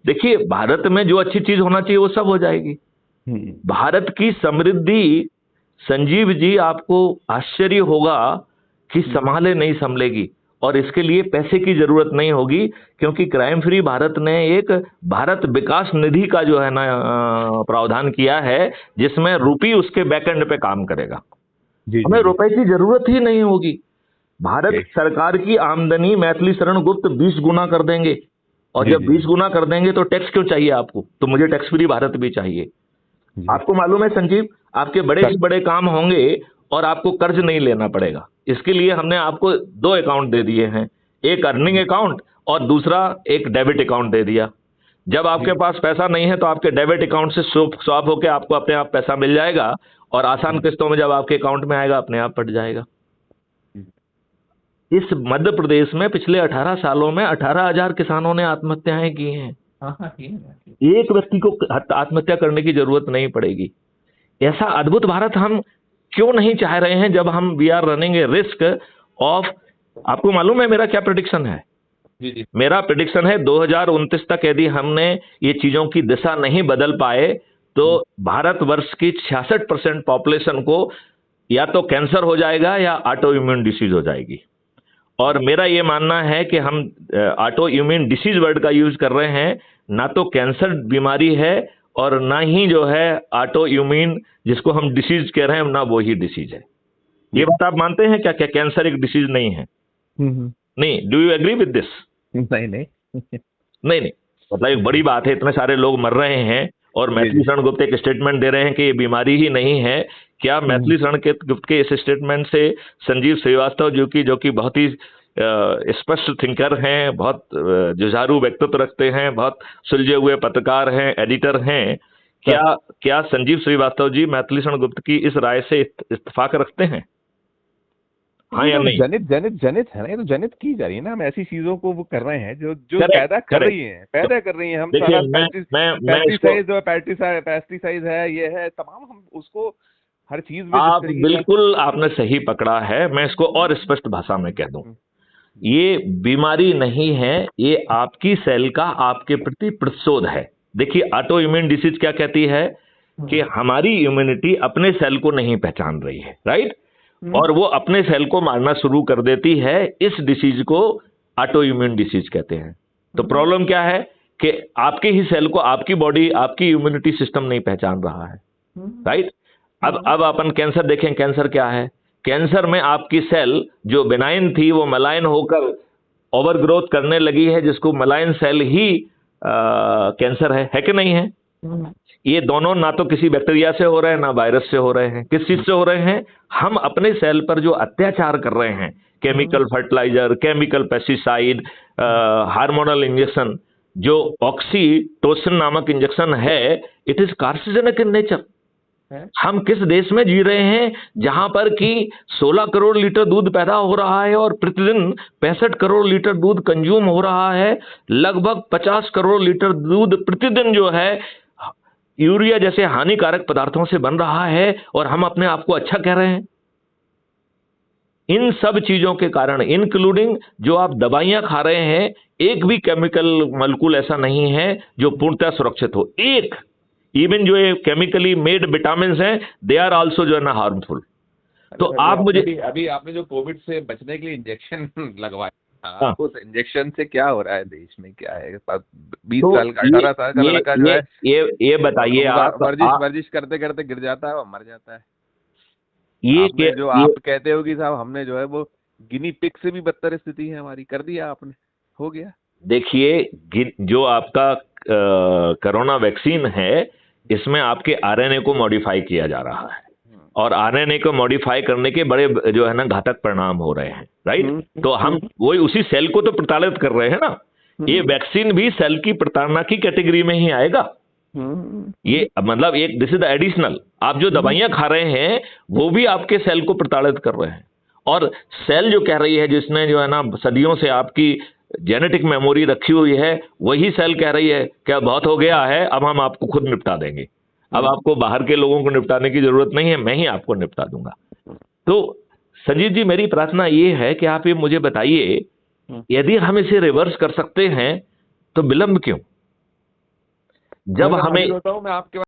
देखिए, भारत में जो अच्छी चीज होना चाहिए वो सब हो जाएगी। भारत की समृद्धि, संजीव जी, आपको आश्चर्य होगा कि संभाले नहीं संभलेगी, और इसके लिए पैसे की जरूरत नहीं होगी, क्योंकि क्राइम फ्री भारत ने एक भारत विकास निधि का जो है ना प्रावधान किया है, जिसमें रुपी उसके बैकएंड पे काम करेगा। जी हमें जी रुपए की जरूरत ही नहीं होगी। भारत सरकार की आमदनी मैथिली शरण गुप्त 20 गुना कर देंगे, और जी जब जी 20 गुना कर देंगे तो टैक्स क्यों चाहिए आपको? तो मुझे टैक्स फ्री भारत भी चाहिए। जी आपको मालूम है संजीव, आपके बड़े से बड़े काम होंगे और आपको कर्ज नहीं लेना पड़ेगा। इसके लिए हमने आपको दो अकाउंट दे दिए हैं, एक अर्निंग अकाउंट और दूसरा एक डेबिट अकाउंट दे दिया। जब आपके पास पैसा नहीं है तो आपके डेबिट अकाउंट से स्वैप होकर आपको अपने आप पैसा मिल जाएगा, और आसान किस्तों में जब आपके अकाउंट में आएगा अपने आप पट जाएगा। इस मध्य प्रदेश में पिछले 18 सालों में 18,000 किसानों ने आत्महत्याएं की हैं। एक व्यक्ति को आत्महत्या करने की जरूरत नहीं पड़ेगी। ऐसा अद्भुत भारत हम क्यों नहीं चाह रहे हैं, जब हम we are running a risk of. आपको मालूम है मेरा क्या प्रेडिक्शन है? जी मेरा प्रेडिक्शन है 2029 तक यदि हमने ये चीजों की दिशा नहीं बदल पाए तो भारतवर्ष की 66% पॉपुलेशन को या तो कैंसर हो जाएगा या ऑटो इम्यून डिसीज हो जाएगी। और मेरा ये मानना है कि हम ऑटो इम्यून डिसीज वर्ड का यूज कर रहे हैं, ना तो कैंसर बीमारी है और ना ही जो है ऑटो इम्यून जिसको हम डिसीज कह रहे हैं, ना वो ही डिसीज है। ये बात आप मानते हैं क्या, क्या कैंसर एक डिसीज नहीं है? नहीं, do you agree with this? नहीं नहीं नहीं नहीं, मतलब एक बड़ी बात है, इतने सारे लोग मर रहे हैं और मैथिली शरण गुप्त एक स्टेटमेंट दे रहे हैं कि ये बीमारी ही नहीं है। क्या मैथिली शरण गुप्त के इस स्टेटमेंट से संजीव श्रीवास्तव जो कि बहुत ही स्पष्ट थिंकर हैं, बहुत जुझारू व्यक्तित्व रखते हैं, बहुत सुलझे हुए पत्रकार हैं, एडिटर हैं, क्या संजीव श्रीवास्तव जी मैथिली शरण गुप्त की इस राय से इत्तेफाक रखते हैं? हाँ या नहीं? जनित है ना, ये तो जनित की जा रही है ना। हम ऐसी चीजों को वो कर रहे हैं जो पैदा कर रही हैं हम। देखिए, पेस्टिसाइड है, ये है तमाम, हम उसको हर चीज में आप बिल्कुल आपने सही पकड़ा है। मैं इसको और स्पष्ट भाषा में कह दूं, ये बीमारी नहीं है, ये आपकी सेल का आपके प्रति प्रतिशोध है। देखिए, ऑटो इम्यून डिसीज क्या कहती है कि हमारी इम्यूनिटी अपने सेल को नहीं पहचान रही है, राइट, और वो अपने सेल को मारना शुरू कर देती है। इस डिसीज को ऑटो इम्यून डिसीज कहते हैं। तो प्रॉब्लम क्या है कि आपके ही सेल को आपकी बॉडी, आपकी इम्यूनिटी सिस्टम नहीं पहचान रहा है, राइट। अब अपन कैंसर देखें, कैंसर क्या है? कैंसर में आपकी सेल जो बिनाइन थी वो मलाइन होकर ओवरग्रोथ करने लगी है, जिसको मलाइन सेल ही कैंसर है कि नहीं है? ये दोनों ना तो किसी बैक्टीरिया से हो रहे हैं ना वायरस से हो रहे हैं। किस चीज से हो रहे हैं? हम अपने सेल पर जो अत्याचार कर रहे हैं, chemical fertiliser, chemical pesticide, hormonal injection, जो ऑक्सीटोसिन नामक इंजेक्शन है, it is carcinogenic in nature. हम किस देश में जी रहे हैं जहां पर कि 16 करोड़ लीटर दूध पैदा हो रहा है और प्रतिदिन 65 करोड़ लीटर दूध कंज्यूम हो रहा है। लगभग 50 करोड़ लीटर दूध प्रतिदिन जो है यूरिया जैसे हानिकारक पदार्थों से बन रहा है, और हम अपने आप को अच्छा कह रहे हैं। इन सब चीजों के कारण, इंक्लूडिंग जो आप दवाइयां खा रहे हैं, एक भी केमिकल मॉलिक्यूल ऐसा नहीं है जो पूर्णतः सुरक्षित हो। एक इवन जो ये केमिकली मेड विटामिन हैं, दे आर आल्सो जो है ना हार्मफुल। तो आप मुझे अभी आपने जो कोविड से बचने के लिए इंजेक्शन लगवाया, उस इंजेक्शन से क्या हो रहा है देश में? क्या है 20 साल का 18 साल का लड़का जो है ये बताइए, आप वर्जिश करते करते गिर जाता है और मर जाता है। ये जो आप कहते हो कि साहब हमने जो है वो गिनी पिग से भी बदतर स्थिति है हमारी, कर दिया आपने, हो गया। देखिए, जो आपका कोरोना वैक्सीन है, इसमें आपके आरएनए को मॉडिफाई किया जा रहा है, और आरएनए को मॉडिफाई करने के बड़े जो है ना घातक परिणाम हो रहे हैं, राइट। तो हम वही उसी सेल को तो प्रताड़ित कर रहे हैं ना। ये वैक्सीन भी सेल की प्रताड़ना की कैटेगरी में ही आएगा। ये मतलब एक दिस इज द एडिशनल। आप जो दवाइयां खा रहे हैं वो भी आपके सेल को प्रताड़ित कर रहे हैं, और सेल जो कह रही है, जिसने जो है ना सदियों से आपकी जेनेटिक मेमोरी रखी हुई है, वही सेल कह रही है कि अब बहुत हो गया है, अब हम आपको खुद निपटा देंगे। अब आपको बाहर के लोगों को निपटाने की जरूरत नहीं है, मैं ही आपको निपटा दूंगा। तो संजीव जी, मेरी प्रार्थना ये है कि आप ये मुझे बताइए, यदि हम इसे रिवर्स कर सकते हैं तो विलंब क्यों? जब हमें होता हूँ मैं आपके